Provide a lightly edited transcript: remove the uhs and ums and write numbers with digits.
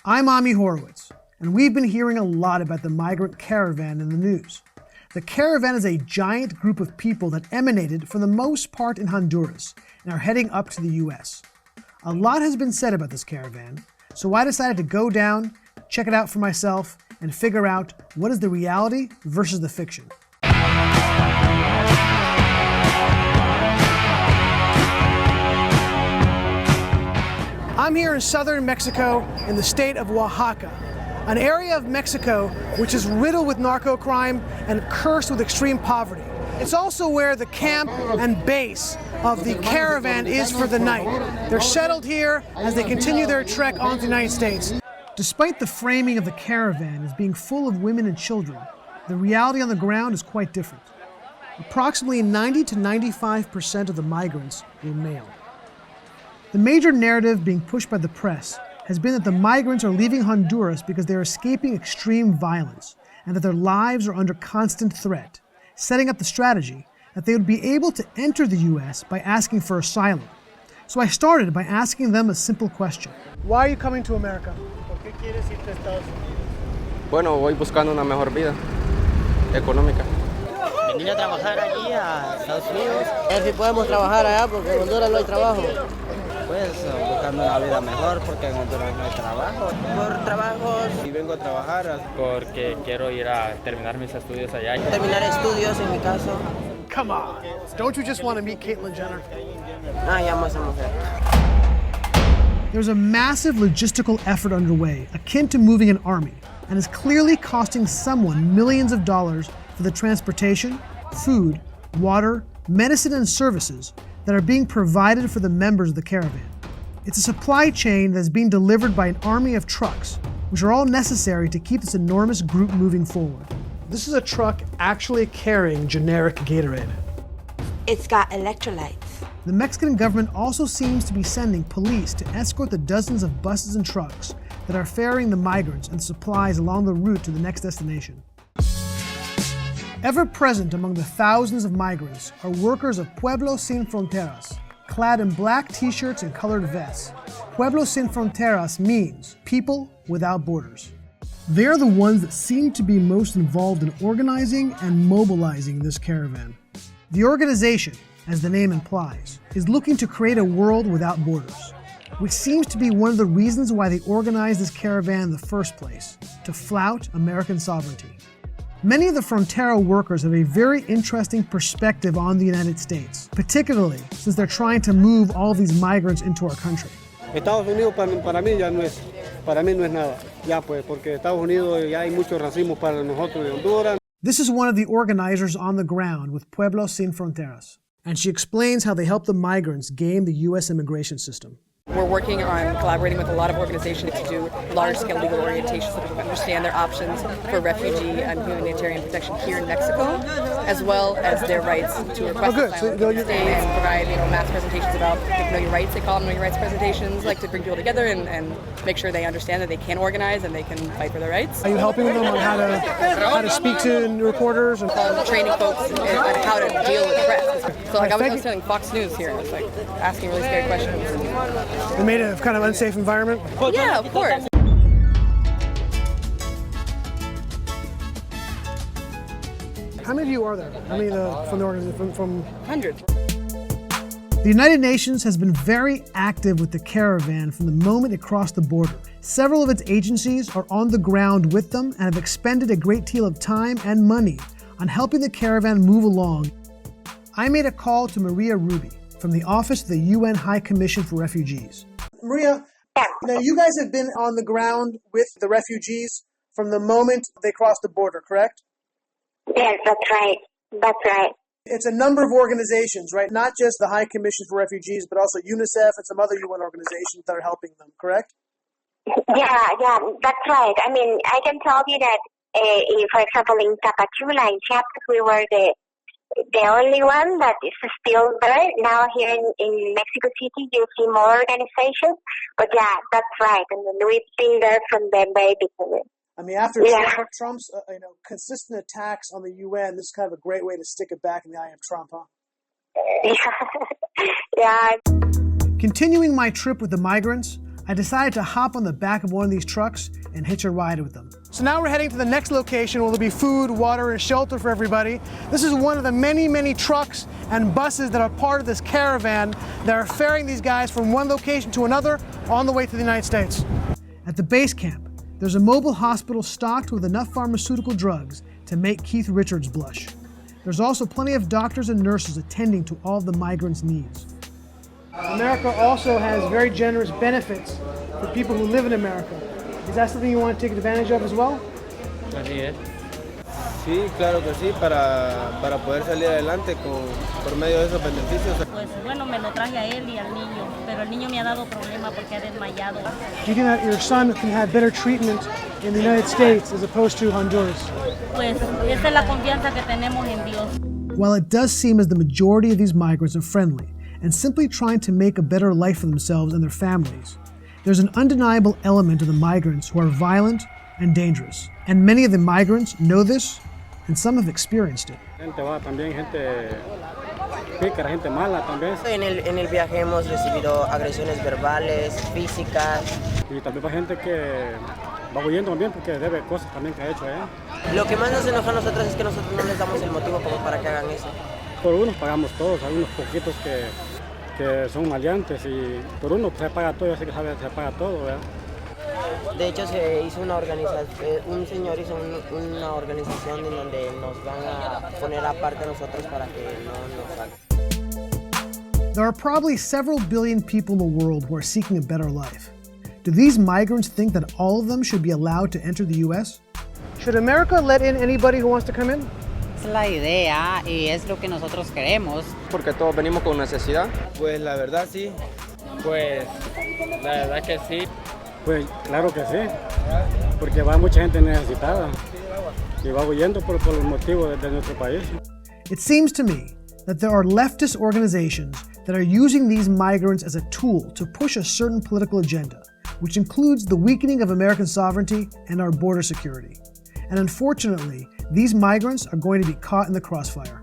I'm Ami Horowitz, and we've been hearing a lot about the migrant caravan in the news. The caravan is a giant group of people that emanated, for the most part, in Honduras and are heading up to the U.S. A lot has been said about this caravan, so I decided to go down, check it out for myself, and figure out what is the reality versus the fiction. I'm here in southern Mexico in the state of Oaxaca, an area of Mexico which is riddled with narco crime and cursed with extreme poverty. It's also where the camp and base of the caravan is for the night. They're settled here as they continue their trek on to the United States. Despite the framing of the caravan as being full of women and children, the reality on the ground is quite different. Approximately 90 to 95% of the migrants were male. The major narrative being pushed by the press has been that the migrants are leaving Honduras because they're escaping extreme violence and that their lives are under constant threat, setting up the strategy that they would be able to enter the U.S. by asking for asylum. So I started by asking them a simple question. Why are you coming to America? ¿Por qué quieres irte a Estados Unidos? Bueno, voy buscando una mejor vida económica. Venir a trabajar allí a Estados Unidos. A ver si podemos trabajar allá porque en Honduras no hay trabajo. Pues buscando una vida mejor porque en Honduras no hay trabajo. Por trabajos. Y vengo a trabajar porque quiero ir a terminar mis estudios allá. Terminar estudios en mi caso. Come on, don't you just want to meet Caitlyn Jenner? Ah, ya más o menos. There's a massive logistical effort underway, akin to moving an army, and is clearly costing someone millions of dollars for the transportation, food, water, medicine, and services that are being provided for the members of the caravan. It's a supply chain that is being delivered by an army of trucks, which are all necessary to keep this enormous group moving forward. This is a truck actually carrying generic Gatorade. It's got electrolytes. The Mexican government also seems to be sending police to escort the dozens of buses and trucks that are ferrying the migrants and supplies along the route to the next destination. Ever present among the thousands of migrants are workers of Pueblo Sin Fronteras, clad in black t-shirts and colored vests. Pueblo Sin Fronteras means people without borders. They're the ones that seem to be most involved in organizing and mobilizing this caravan. The organization, as the name implies, is looking to create a world without borders, which seems to be one of the reasons why they organized this caravan in the first place, to flout American sovereignty. Many of the Frontera workers have a very interesting perspective on the United States, particularly since they're trying to move all of these migrants into our country. Estados Unidos para mí no es nada, ya pues, porque Estados Unidos ya hay mucho racismo para nosotros de Honduras. This is one of the organizers on the ground with Pueblo Sin Fronteras, and she explains how they help the migrants game the U.S. immigration system. We're working on collaborating with a lot of organizations to do large-scale legal orientation so that we can understand their options for refugee and humanitarian protection here in Mexico, as well as their rights to request asylum in the States, and provide mass presentations about Know Your Rights. They call them Know Your Rights presentations, like to bring people together and make sure they understand that they can organize and they can fight for their rights. Are you helping them on how to speak to reporters? And training folks on how to deal with press. So like I was telling Fox News here, I was like asking really scary questions. They made it a kind of unsafe environment? Yeah, of course. How many of you are there? How many from the organization? From hundreds. The United Nations has been very active with the caravan from the moment it crossed the border. Several of its agencies are on the ground with them and have expended a great deal of time and money on helping the caravan move along. I made a call to Maria Ruby from the Office of the UN High Commission for Refugees. Maria, now you guys have been on the ground with the refugees from the moment they crossed the border, correct? Yes, that's right. That's right. It's a number of organizations, right? Not just the High Commission for Refugees, but also UNICEF and some other UN organizations that are helping them, correct? Yeah, that's right. I mean, I can tell you that, for example, in Tapachula, in Chiapas, we were the only one that is still there. Now here in Mexico City, you see more organizations. But yeah, that's right. I mean, we've been there from the very beginning. I mean, after Trump's consistent attacks on the UN, this is kind of a great way to stick it back in the eye of Trump, huh? Yeah. Continuing my trip with the migrants, I decided to hop on the back of one of these trucks and hitch a ride with them. So now we're heading to the next location where there'll be food, water, and shelter for everybody. This is one of the many, many trucks and buses that are part of this caravan that are ferrying these guys from one location to another on the way to the United States. At the base camp, there's a mobile hospital stocked with enough pharmaceutical drugs to make Keith Richards blush. There's also plenty of doctors and nurses attending to all of the migrants' needs. America also has very generous benefits for people who live in America. Is that something you want to take advantage of as well? Así es. Sí, claro que sí, para poder salir adelante por medio de esos beneficios. Pues bueno, me lo traje a él y al niño, pero el niño me ha dado problema porque ha desmayado. Do you think that your son can have better treatment in the United States as opposed to Honduras? Pues esa es la confianza que tenemos en Dios. While it does seem as the majority of these migrants are friendly and simply trying to make a better life for themselves and their families, there's an undeniable element of the migrants who are violent and dangerous. And many of the migrants know this, and some have experienced it. Gente pícara, gente mala también. En el viaje hemos recibido agresiones verbales, físicas. Y también para gente que va huyendo también porque debe cosas también que ha hecho allá. Lo que más nos enoja a nosotros es que nosotros no les damos el motivo como para que hagan eso. Por unos pagamos todos, hay unos poquitos que son maleantes y por uno se paga todo, yo sé que se paga todo, ¿verdad? De hecho, se hizo una organización, un señor hizo una organización en donde nos van a poner aparte a nosotros para que no nos saquen. There are probably several billion people in the world who are seeking a better life. Do these migrants think that all of them should be allowed to enter the U.S.? Should America let in anybody who wants to come in? Es la idea y es lo que nosotros queremos. Porque todos venimos con necesidad. Pues la verdad sí. Pues la verdad que sí. Pues claro que sí, porque va mucha gente necesitada y va huyendo por el motivo de nuestro país. It seems to me that there are leftist organizations that are using these migrants as a tool to push a certain political agenda, which includes the weakening of American sovereignty and our border security. And unfortunately, these migrants are going to be caught in the crossfire.